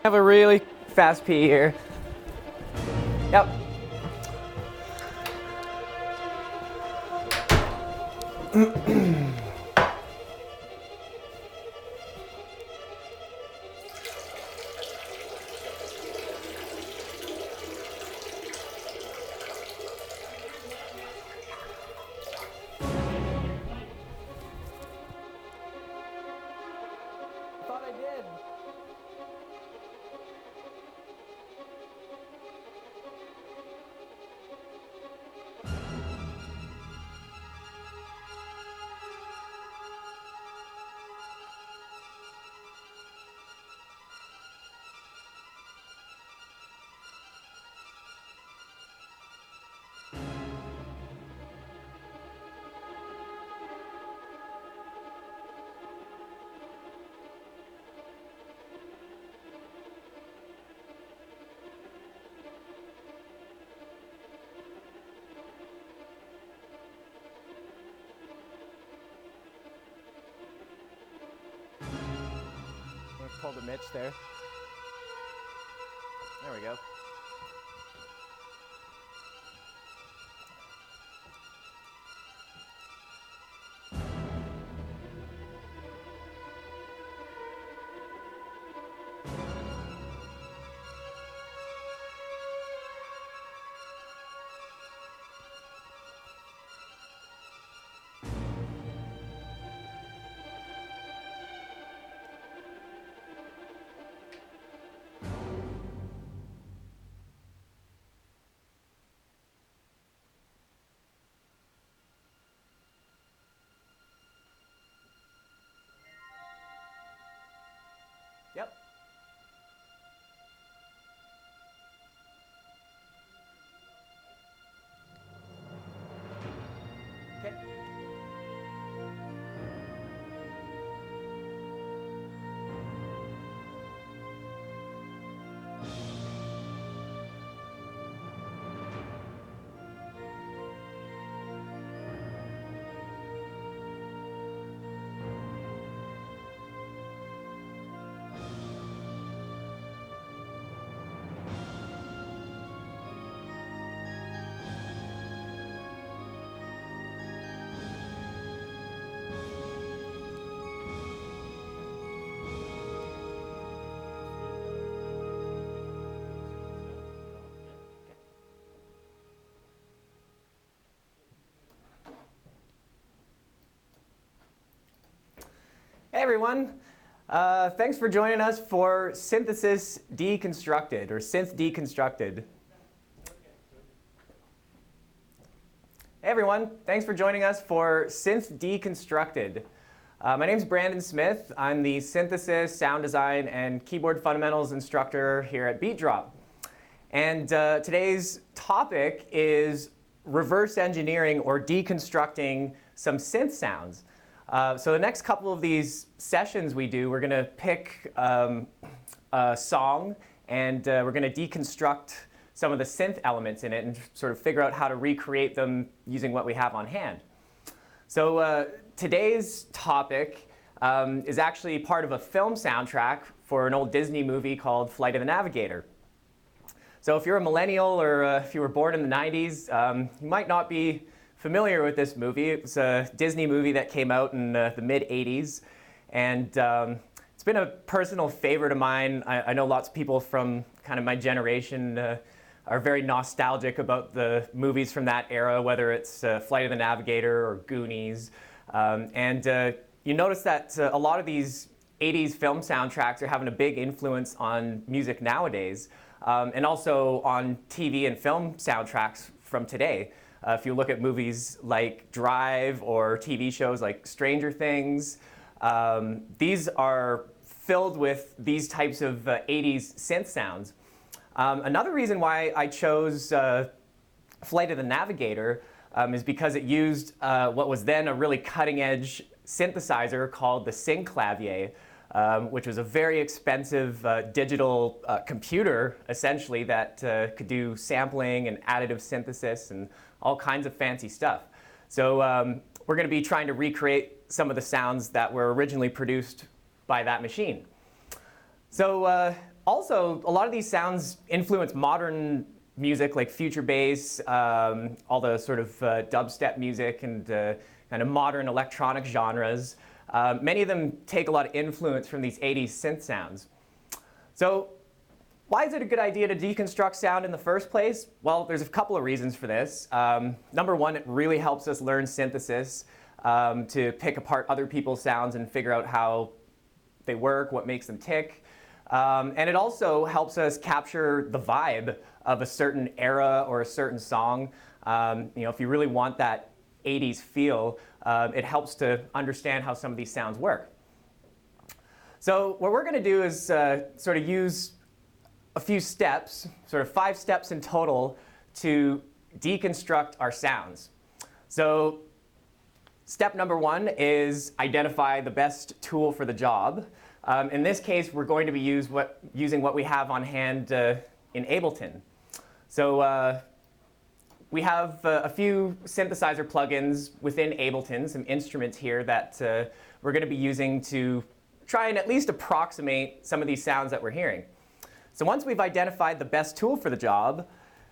Have a really fast pee here. Yep. Thought I did. Pull the Mitch there. There we go. Yep. Okay. Hey everyone, thanks for joining us for Synthesis Deconstructed, or Synth Deconstructed. Hey everyone, thanks for joining us for Synth Deconstructed. My name is Brandon Smith. I'm the Synthesis, Sound Design, and Keyboard Fundamentals instructor here at Beat Drop. And today's topic is reverse engineering or deconstructing some synth sounds. So the next couple of these sessions we're going to pick a song and we're going to deconstruct some of the synth elements in it and sort of figure out how to recreate them using what we have on hand. So today's topic is actually part of a film soundtrack for an old Disney movie called Flight of the Navigator. So if you're a millennial or if you were born in the 90s, you might not be familiar with this movie. It was a Disney movie that came out in the mid-'80s, and it's been a personal favorite of mine. I know lots of people from kind of my generation are very nostalgic about the movies from that era, whether it's Flight of the Navigator or Goonies. You notice that a lot of these 80s film soundtracks are having a big influence on music nowadays, and also on TV and film soundtracks from today. If you look at movies like Drive or TV shows like Stranger Things, these are filled with these types of 80s synth sounds. Another reason why I chose Flight of the Navigator is because it used what was then a really cutting-edge synthesizer called the synclavier, which was a very expensive digital computer, essentially, that could do sampling and additive synthesis and all kinds of fancy stuff. So we're going to be trying to recreate some of the sounds that were originally produced by that machine. So Also, a lot of these sounds influence modern music like future bass, all the sort of dubstep music and kind of modern electronic genres. Many of them take a lot of influence from these 80s synth sounds. So why is it a good idea to deconstruct sound in the first place? Well, there's a couple of reasons for this. Number one, it really helps us learn synthesis, to pick apart other people's sounds and figure out how they work, what makes them tick. And it also helps us capture the vibe of a certain era or a certain song. If you really want that 80s feel, it helps to understand how some of these sounds work. So what we're going to do is sort of use a few steps, sort of 5 steps in total, to deconstruct our sounds. So step number 1 is identify the best tool for the job. In this case, we're going to be using what we have on hand in Ableton. So we have a few synthesizer plugins within Ableton, some instruments here that we're going to be using to try and at least approximate some of these sounds that we're hearing. So once we've identified the best tool for the job,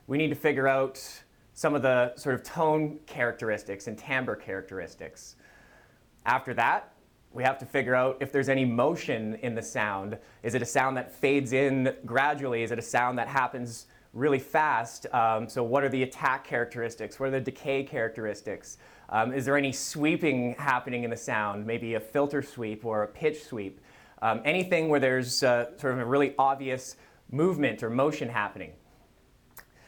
we need to figure out some of the sort of tone characteristics and timbre characteristics. After that, we have to figure out if there's any motion in the sound. Is it a sound that fades in gradually? Is it a sound that happens really fast? So what are the attack characteristics? What are the decay characteristics? Is there any sweeping happening in the sound? Maybe a filter sweep or a pitch sweep? Anything where there's sort of a really obvious movement or motion happening.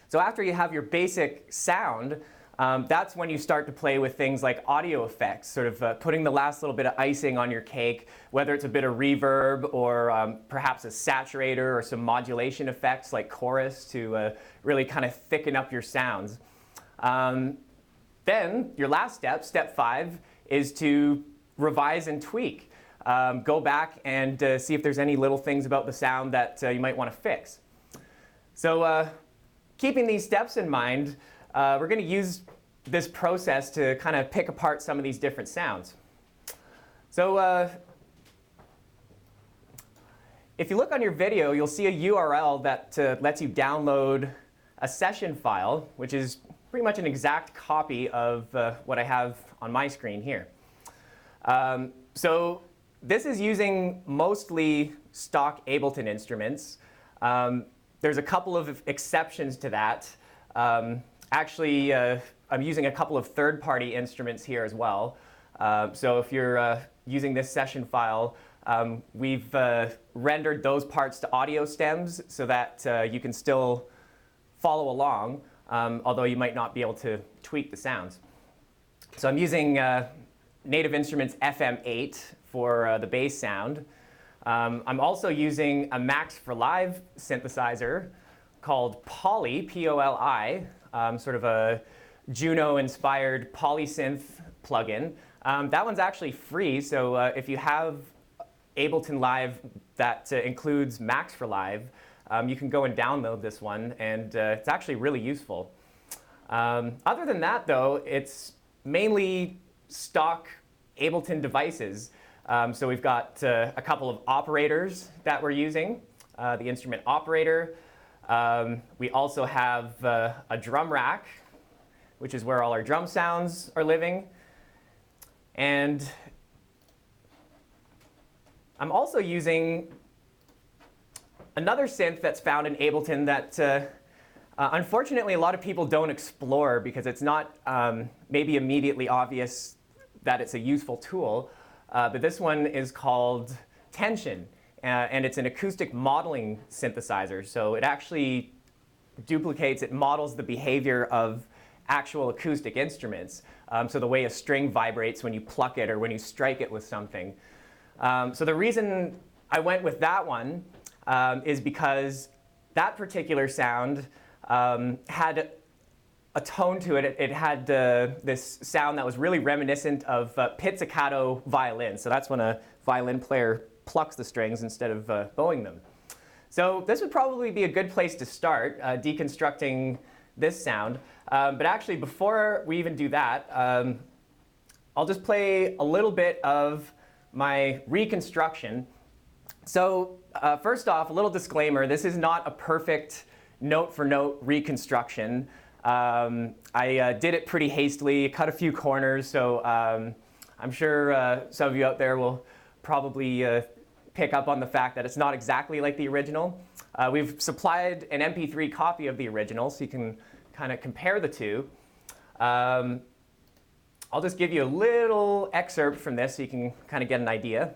So after you have your basic sound, that's when you start to play with things like audio effects, sort of putting the last little bit of icing on your cake, whether it's a bit of reverb or perhaps a saturator or some modulation effects like chorus to really kind of thicken up your sounds. Then your last step, step 5, is to revise and tweak. Go back and see if there's any little things about the sound that you might want to fix. So keeping these steps in mind, we're going to use this process to kind of pick apart some of these different sounds. So if you look on your video, you'll see a URL that lets you download a session file, which is pretty much an exact copy of what I have on my screen here. So this is using mostly stock Ableton instruments. There's a couple of exceptions to that. Actually, I'm using a couple of third-party instruments here as well. So if you're using this session file, we've rendered those parts to audio stems so that you can still follow along, although you might not be able to tweak the sounds. So I'm using Native Instruments FM8 for the bass sound. I'm also using a Max for Live synthesizer called Poly, P-O-L-I, sort of a Juno-inspired polysynth plugin. That one's actually free, so if you have Ableton Live that includes Max for Live, you can go and download this one, and it's actually really useful. Other than that, though, it's mainly stock Ableton devices. So we've got a couple of operators that we're using, the instrument operator. We also have a drum rack, which is where all our drum sounds are living. And I'm also using another synth that's found in Ableton that unfortunately a lot of people don't explore because it's not maybe immediately obvious that it's a useful tool. But this one is called Tension, and it's an acoustic modeling synthesizer. So it actually duplicates, it models the behavior of actual acoustic instruments. So the way a string vibrates when you pluck it or when you strike it with something. So the reason I went with that one is because that particular sound had a tone to it. It had this sound that was really reminiscent of pizzicato violin. So that's when a violin player plucks the strings instead of bowing them. So this would probably be a good place to start, deconstructing this sound. But actually, before we even do that, I'll just play a little bit of my reconstruction. So first off, a little disclaimer, this is not a perfect note-for-note reconstruction. I did it pretty hastily, cut a few corners, so I'm sure some of you out there will probably pick up on the fact that it's not exactly like the original. We've supplied an MP3 copy of the original, so you can kind of compare the two. I'll just give you a little excerpt from this so you can kind of get an idea.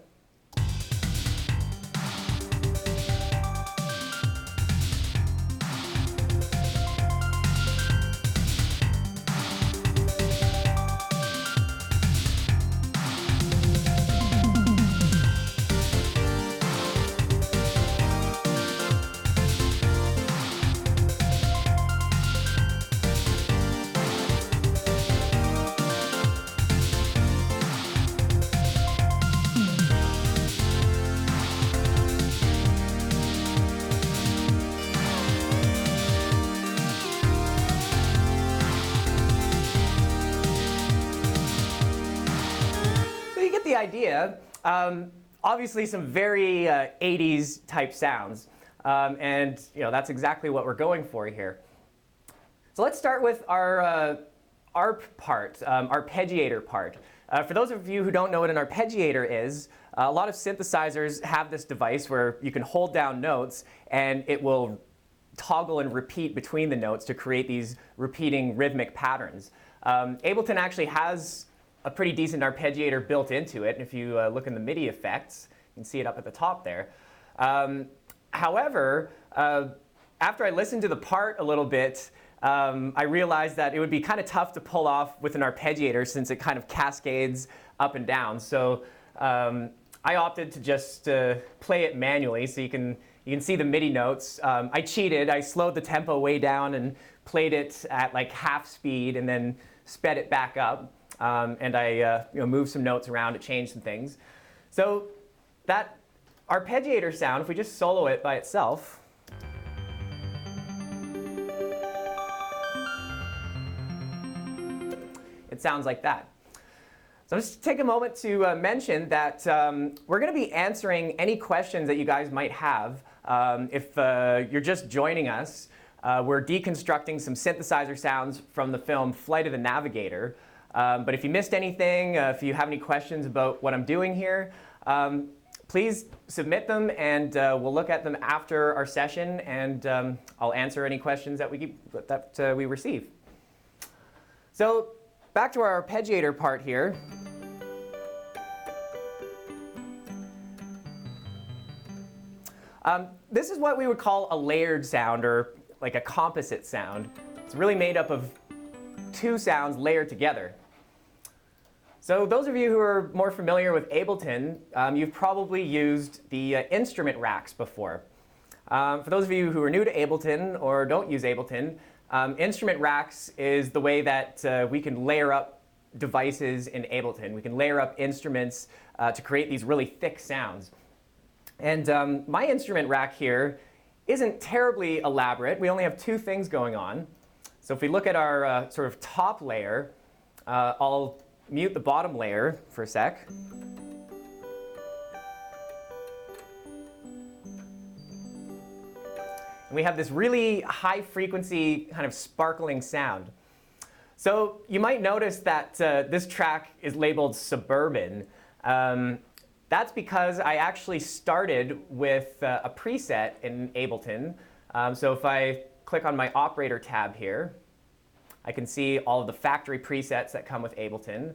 The idea, obviously some very 80s type sounds, and that's exactly what we're going for here. So let's start with our ARP part, Arpeggiator part. For those of you who don't know what an arpeggiator is, a lot of synthesizers have this device where you can hold down notes and it will toggle and repeat between the notes to create these repeating rhythmic patterns. Ableton actually has a pretty decent arpeggiator built into it. And if you look in the MIDI effects, you can see it up at the top there. However, after I listened to the part a little bit, I realized that it would be kind of tough to pull off with an arpeggiator since it kind of cascades up and down. So I opted to just play it manually, so you can see the MIDI notes. I cheated. I slowed the tempo way down and played it at like half speed and then sped it back up. And I moved some notes around to change some things. So that arpeggiator sound, if we just solo it by itself, it sounds like that. So just take a moment to mention that we're going to be answering any questions that you guys might have. If you're just joining us, we're deconstructing some synthesizer sounds from the film Flight of the Navigator. But if you missed anything, if you have any questions about what I'm doing here, please submit them and we'll look at them after our session, and I'll answer any questions that we receive. So back to our arpeggiator part here. This is what we would call a layered sound, or like a composite sound. It's really made up of two sounds layered together. So those of you who are more familiar with Ableton, you've probably used the instrument racks before. For those of you who are new to Ableton or don't use Ableton, instrument racks is the way that we can layer up devices in Ableton. We can layer up instruments to create these really thick sounds. And my instrument rack here isn't terribly elaborate. We only have two things going on. So if we look at our sort of top layer, I'll mute the bottom layer for a sec. And we have this really high frequency kind of sparkling sound. So you might notice that this track is labeled Suburban. That's because I actually started with a preset in Ableton. So if I click on my operator tab here, I can see all of the factory presets that come with Ableton.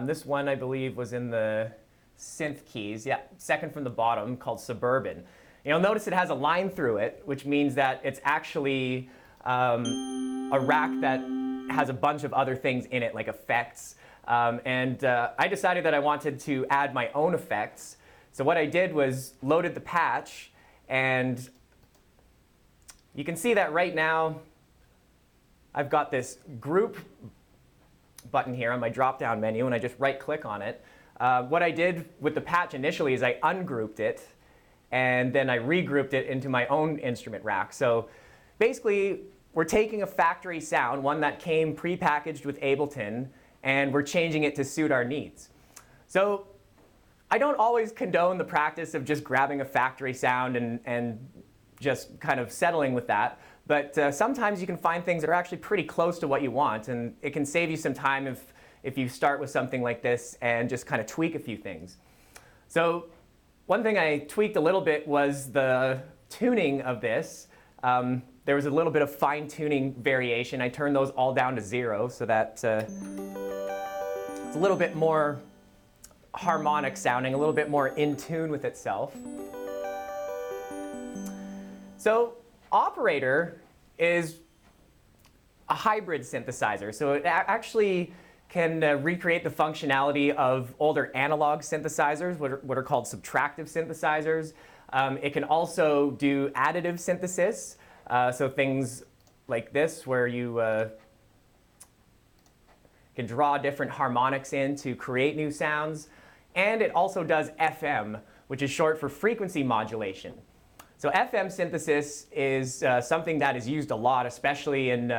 This one, I believe, was in the synth keys. Yeah, second from the bottom, called Suburban. You'll notice it has a line through it, which means that it's actually a rack that has a bunch of other things in it, like effects. I decided that I wanted to add my own effects. So what I did was loaded the patch, and you can see that right now I've got this group button here on my drop-down menu, and I just right-click on it. What I did with the patch initially is I ungrouped it, and then I regrouped it into my own instrument rack. So basically, we're taking a factory sound, one that came pre-packaged with Ableton, and we're changing it to suit our needs. So I don't always condone the practice of just grabbing a factory sound and just kind of settling with that. But sometimes you can find things that are actually pretty close to what you want, and it can save you some time if you start with something like this and just kind of tweak a few things. So one thing I tweaked a little bit was the tuning of this. There was a little bit of fine-tuning variation. I turned those all down to 0 so that it's a little bit more harmonic sounding, a little bit more in tune with itself. So Operator is a hybrid synthesizer. So it actually can recreate the functionality of older analog synthesizers, what are called subtractive synthesizers. It can also do additive synthesis, so things like this where you can draw different harmonics in to create new sounds. And it also does FM, which is short for frequency modulation. So FM synthesis is something that is used a lot, especially in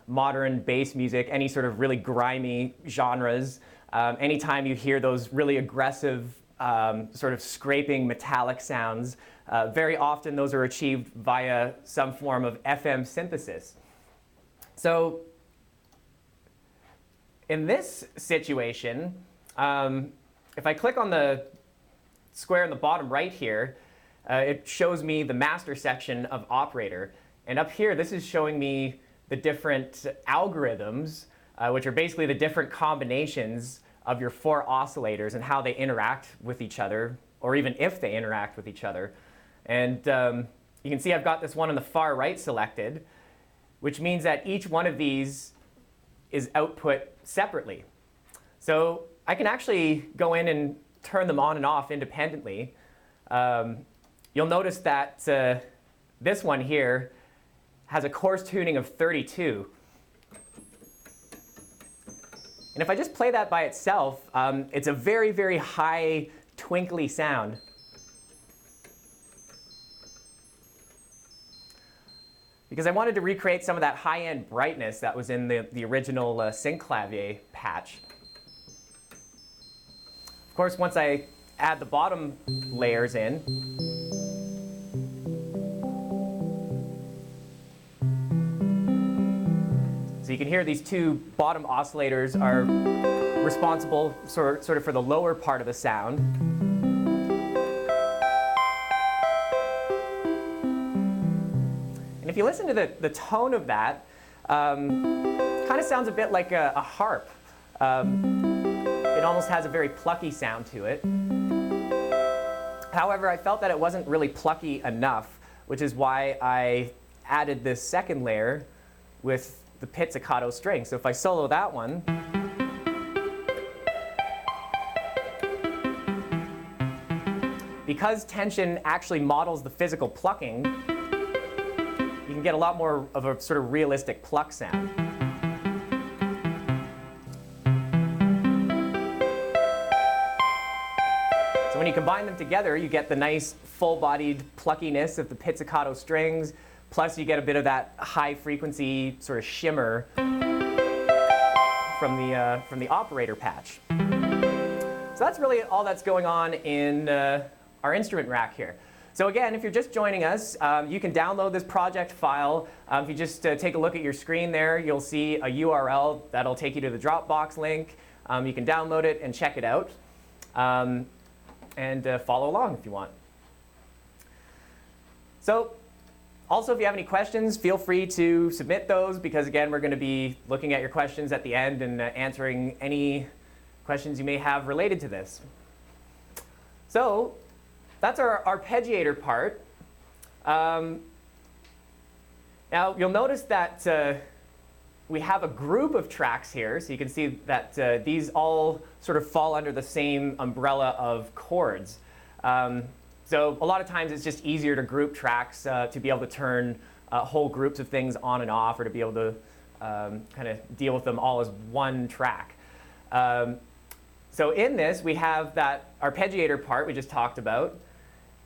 modern bass music, any sort of really grimy genres. Anytime you hear those really aggressive sort of scraping metallic sounds, very often those are achieved via some form of FM synthesis. So in this situation, if I click on the square in the bottom right here, it shows me the master section of Operator. And up here, this is showing me the different algorithms, which are basically the different combinations of your 4 oscillators and how they interact with each other, or even if they interact with each other. And you can see I've got this one on the far right selected, which means that each one of these is output separately. So I can actually go in and turn them on and off independently. You'll notice that this one here has a coarse tuning of 32. And if I just play that by itself, it's a very, very high, twinkly sound. Because I wanted to recreate some of that high-end brightness that was in the original Synclavier patch. Of course, once I add the bottom layers in, so you can hear these 2 bottom oscillators are responsible sort of for the lower part of the sound. And if you listen to the tone of that, kind of sounds a bit like a harp. It almost has a very plucky sound to it. However, I felt that it wasn't really plucky enough, which is why I added this second layer with the pizzicato string. So if I solo that one, because tension actually models the physical plucking, you can get a lot more of a sort of realistic pluck sound. So when you combine them together, you get the nice full-bodied pluckiness of the pizzicato strings, plus you get a bit of that high-frequency sort of shimmer from the Operator patch. So that's really all that's going on in our instrument rack here. So again, if you're just joining us, you can download this project file. If you just take a look at your screen there, you'll see a URL that'll take you to the Dropbox link. You can download it and check it out. And follow along if you want. So also, if you have any questions, feel free to submit those, because again, we're going to be looking at your questions at the end and answering any questions you may have related to this. So that's our arpeggiator part. Now you'll notice that we have a group of tracks here, so you can see that these all sort of fall under the same umbrella of chords. So a lot of times it's just easier to group tracks to be able to turn whole groups of things on and off, or to be able to kind of deal with them all as one track. So in this, we have that arpeggiator part we just talked about,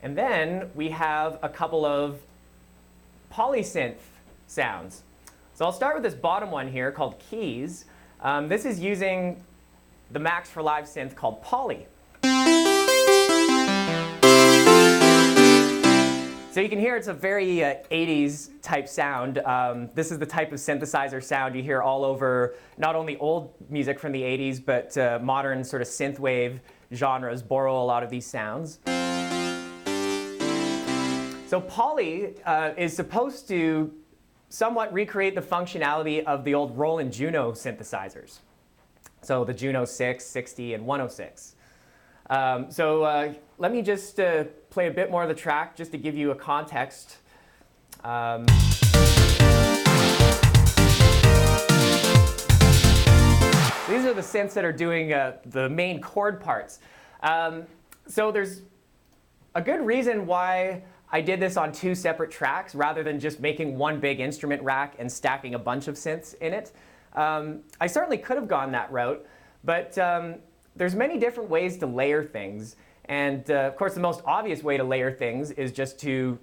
and then we have a couple of polysynth sounds. So I'll start with this bottom one here called keys. This is using the Max for Live synth called Poly. So you can hear it's a very 80s type sound. This is the type of synthesizer sound you hear all over not only old music from the 80s, but modern sort of synthwave genres borrow a lot of these sounds. So Poly is supposed to somewhat recreate the functionality of the old Roland Juno synthesizers. So the Juno 6, 60, and 106. Let me just play a bit more of the track just to give you a context. These are the synths that are doing the main chord parts. So there's a good reason why I did this on 2 separate tracks rather than just making one big instrument rack and stacking a bunch of synths in it. I certainly could have gone that route, but there's many different ways to layer things. And of course, the most obvious way to layer things is just to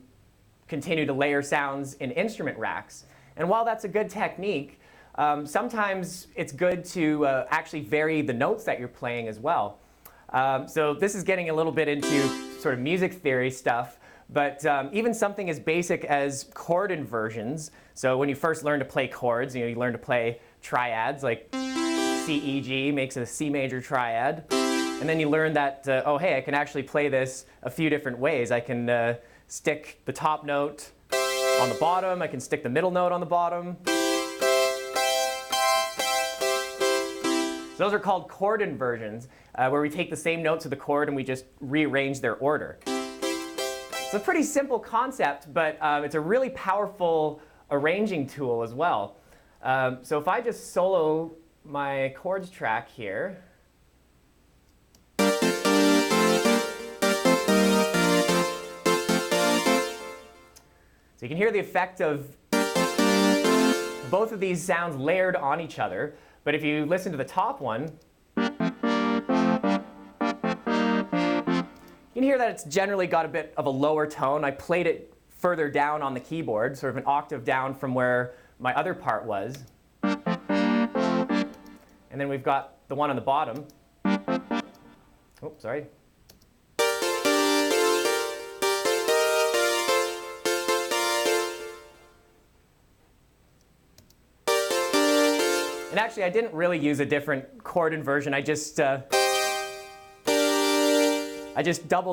continue to layer sounds in instrument racks. And while that's a good technique, sometimes it's good to actually vary the notes that you're playing as well. So this is getting a little bit into sort of music theory stuff, but even something as basic as chord inversions. So when you first learn to play chords, you learn to play triads, like C, E, G makes a C major triad. And then you learn that, oh hey, I can actually play this a few different ways. I can stick the top note on the bottom, I can stick the middle note on the bottom. So those are called chord inversions, where we take the same notes of the chord and we just rearrange their order. It's a pretty simple concept, but it's a really powerful arranging tool as well. So if I just solo my chords track here, so you can hear the effect of both of these sounds layered on each other. But if you listen to the top one, you can hear that it's generally got a bit of a lower tone. I played it further down on the keyboard, sort of an octave down from where my other part was. And then we've got the one on the bottom. Oh, sorry. And actually, I didn't really use a different chord inversion. I just doubled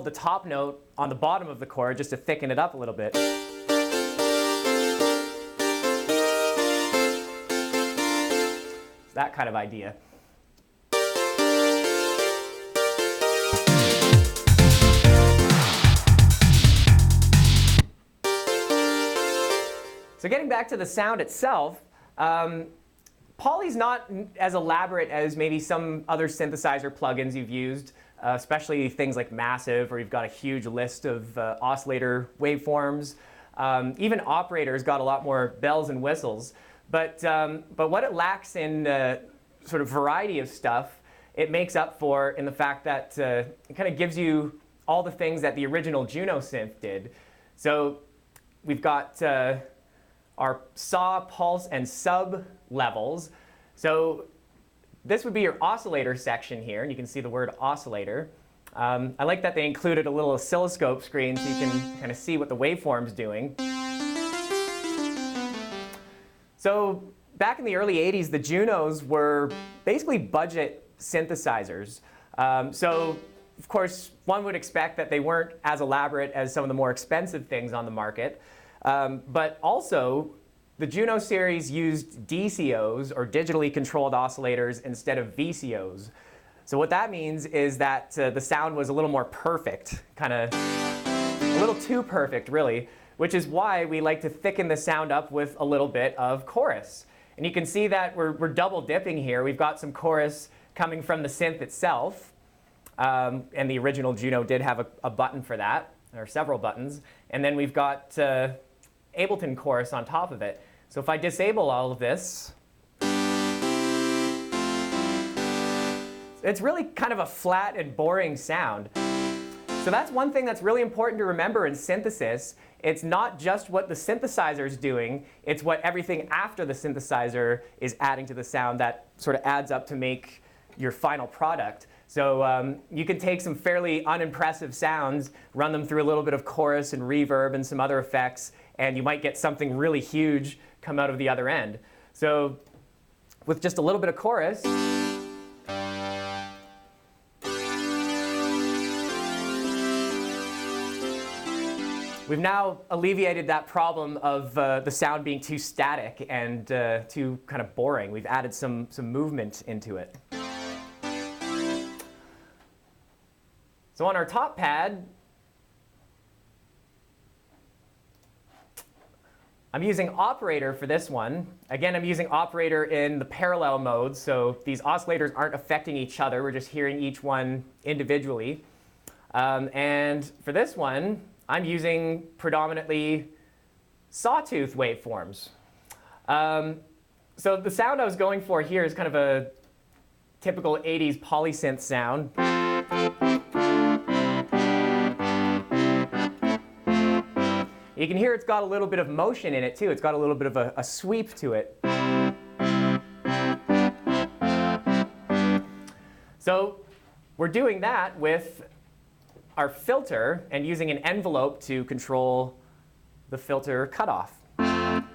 the top note on the bottom of the chord just to thicken it up a little bit. It's that kind of idea. So getting back to the sound itself, Poly's not as elaborate as maybe some other synthesizer plugins you've used, especially things like Massive, where you've got a huge list of oscillator waveforms. Even Operator's got a lot more bells and whistles. But what it lacks in sort of variety of stuff, it makes up for in the fact that it kind of gives you all the things that the original Juno synth did. So we've got our saw, pulse, and sub levels. So this would be your oscillator section here, and you can see the word oscillator. I like that they included a little oscilloscope screen so you can kind of see what the waveform's doing. So back in the early 80s, the Junos were basically budget synthesizers. So of course, one would expect that they weren't as elaborate as some of the more expensive things on the market. But also, the Juno series used DCOs, or digitally controlled oscillators, instead of VCOs. So what that means is that the sound was a little more perfect, kind of a little too perfect, really, which is why we like to thicken the sound up with a little bit of chorus. And you can see that we're double dipping here. We've got some chorus coming from the synth itself, and the original Juno did have a button for that, or several buttons. And then we've got Ableton chorus on top of it. So if I disable all of this, it's really kind of a flat and boring sound. So that's one thing that's really important to remember in synthesis. It's not just what the synthesizer is doing, it's what everything after the synthesizer is adding to the sound that sort of adds up to make your final product. So you can take some fairly unimpressive sounds, run them through a little bit of chorus and reverb and some other effects, and you might get something really huge come out of the other end. So with just a little bit of chorus, we've now alleviated that problem of the sound being too static and too kind of boring. We've added some movement into it. So on our top pad, I'm using Operator for this one. Again, I'm using Operator in the parallel mode, so these oscillators aren't affecting each other. We're just hearing each one individually. And for this one, I'm using predominantly sawtooth waveforms. So the sound I was going for here is kind of a typical 80s polysynth sound. You can hear it's got a little bit of motion in it too. It's got a little bit of a sweep to it. So we're doing that with our filter and using an envelope to control the filter cutoff. So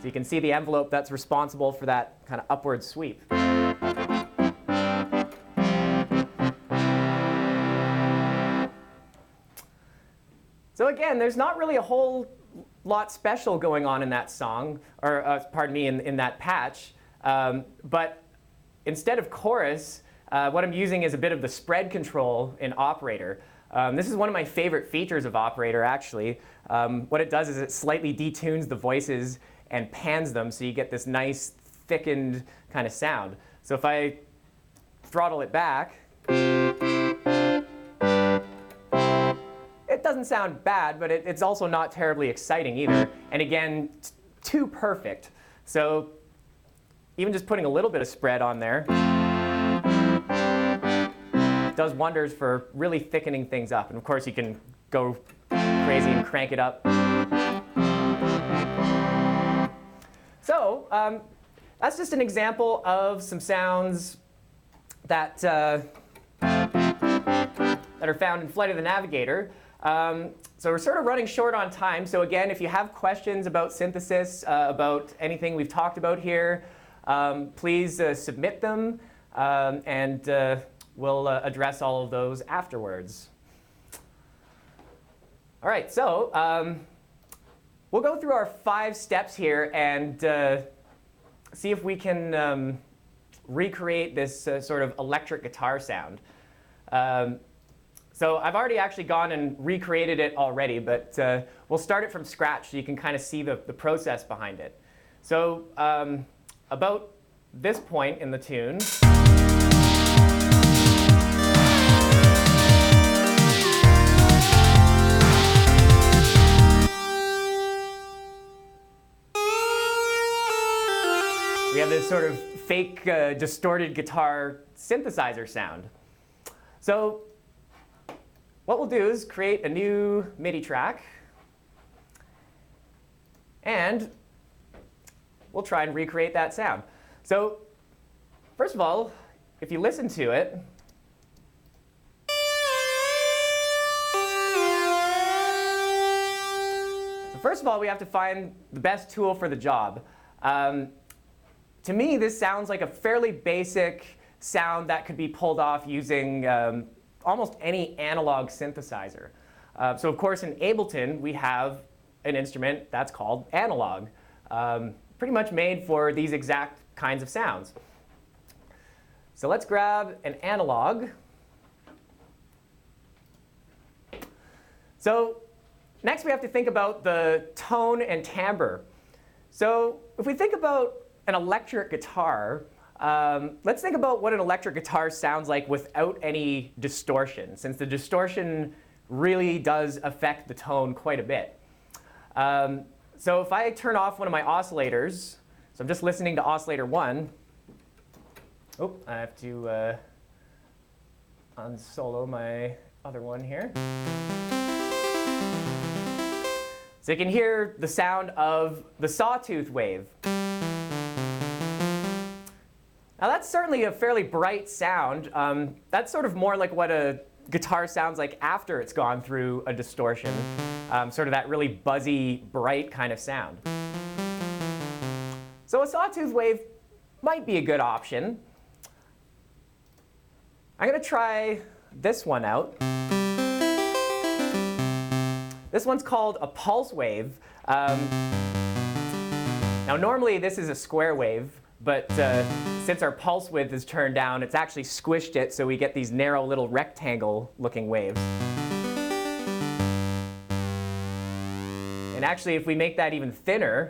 you can see the envelope that's responsible for that kind of upward sweep. So again, there's not really a whole lot special going on in that song, or pardon me, in that patch. But instead of chorus, what I'm using is a bit of the spread control in Operator. This is one of my favorite features of Operator, actually. What it does is it slightly detunes the voices and pans them so you get this nice thickened kind of sound. So if I throttle it back, it doesn't sound bad, but it's also not terribly exciting either. And again, too perfect. So even just putting a little bit of spread on there does wonders for really thickening things up. And of course, you can go crazy and crank it up. So that's just an example of some sounds that are found in Flight of the Navigator. So we're sort of running short on time. So again, if you have questions about synthesis, about anything we've talked about here, please submit them, and we'll address all of those afterwards. All right, so we'll go through our 5 steps here and see if we can recreate this sort of electric guitar sound. So I've already actually gone and recreated it already, but we'll start it from scratch so you can kind of see the process behind it. So about this point in the tune, we have this sort of fake distorted guitar synthesizer sound. So what we'll do is create a new MIDI track, and we'll try and recreate that sound. So first of all, if you listen to it, so first of all, we have to find the best tool for the job. To me, this sounds like a fairly basic sound that could be pulled off using almost any analog synthesizer. So of course, in Ableton, we have an instrument that's called analog, pretty much made for these exact kinds of sounds. So let's grab an analog. So next, we have to think about the tone and timbre. So if we think about an electric guitar, let's think about what an electric guitar sounds like without any distortion, since the distortion really does affect the tone quite a bit. So if I turn off one of my oscillators, so I'm just listening to oscillator 1. Oh, I have to unsolo my other one here. So you can hear the sound of the sawtooth wave. Now that's certainly a fairly bright sound. That's sort of more like what a guitar sounds like after it's gone through a distortion. Sort of that really buzzy, bright kind of sound. So a sawtooth wave might be a good option. I'm going to try this one out. This one's called a pulse wave. Now normally this is a square wave, but since our pulse width is turned down, it's actually squished it so we get these narrow little rectangle looking waves. And actually if we make that even thinner,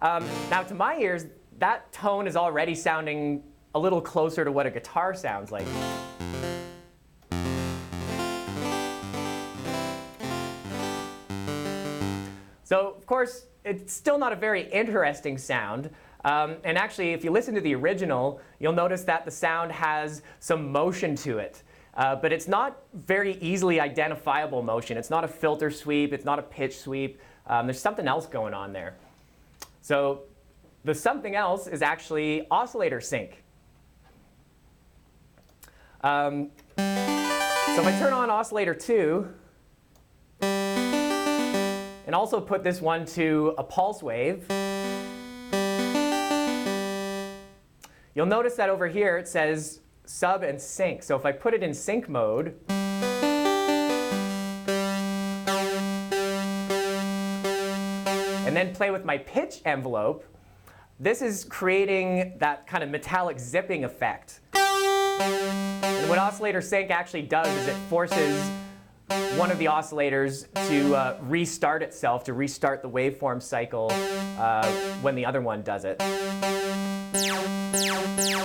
now to my ears, that tone is already sounding a little closer to what a guitar sounds like. So, of course, it's still not a very interesting sound. And actually, if you listen to the original, you'll notice that the sound has some motion to it. But it's not very easily identifiable motion. It's not a filter sweep. It's not a pitch sweep. There's something else going on there. So the something else is actually oscillator sync. So if I turn on oscillator 2, and also put this one to a pulse wave, you'll notice that over here it says sub and sync. So if I put it in sync mode, and then play with my pitch envelope, this is creating that kind of metallic zipping effect. And what oscillator sync actually does is it forces one of the oscillators to restart itself, to restart the waveform cycle when the other one does it. So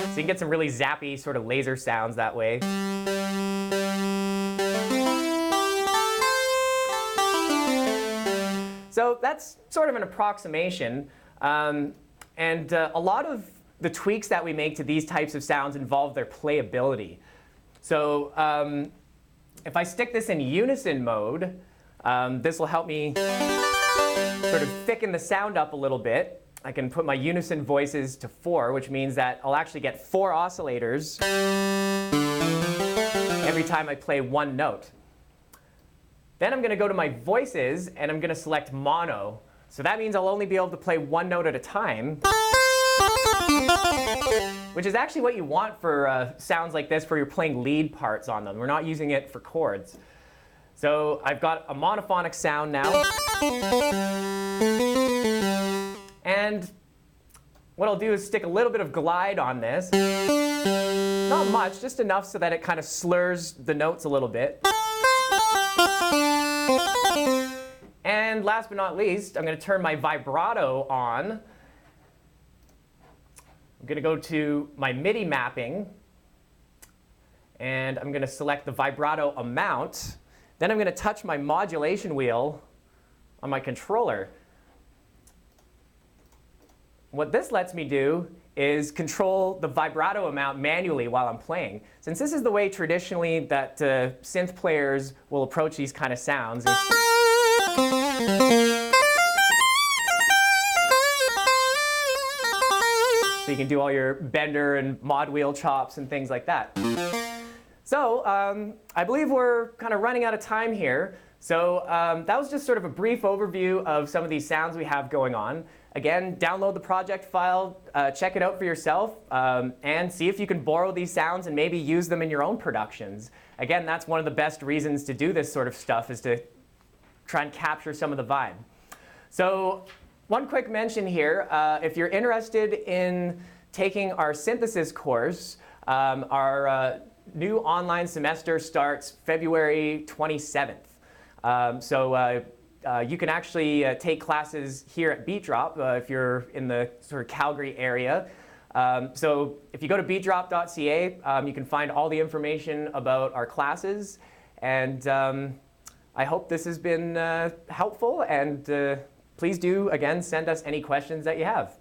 you can get some really zappy sort of laser sounds that way. So that's sort of an approximation. And a lot of the tweaks that we make to these types of sounds involve their playability. So if I stick this in unison mode, this will help me sort of thicken the sound up a little bit. I can put my unison voices to 4, which means that I'll actually get 4 oscillators every time I play one note. Then I'm going to go to my voices, and I'm going to select mono. So that means I'll only be able to play one note at a time, which is actually what you want for sounds like this where you're playing lead parts on them. We're not using it for chords. So I've got a monophonic sound now. And what I'll do is stick a little bit of glide on this. Not much, just enough so that it kind of slurs the notes a little bit. And last but not least, I'm going to turn my vibrato on. I'm going to go to my MIDI mapping, and I'm going to select the vibrato amount. Then I'm going to touch my modulation wheel on my controller. What this lets me do is control the vibrato amount manually while I'm playing. Since this is the way traditionally that synth players will approach these kind of sounds. So you can do all your bender and mod wheel chops and things like that. So I believe we're kind of running out of time here. So that was just sort of a brief overview of some of these sounds we have going on. Again, download the project file, check it out for yourself, and see if you can borrow these sounds and maybe use them in your own productions. Again, that's one of the best reasons to do this sort of stuff, is to try and capture some of the vibe. So one quick mention here, if you're interested in taking our synthesis course, our new online semester starts February 27th. You can actually take classes here at BeatDrop if you're in the sort of Calgary area. So if you go to beatdrop.ca, you can find all the information about our classes. And I hope this has been helpful. And please do, again, send us any questions that you have.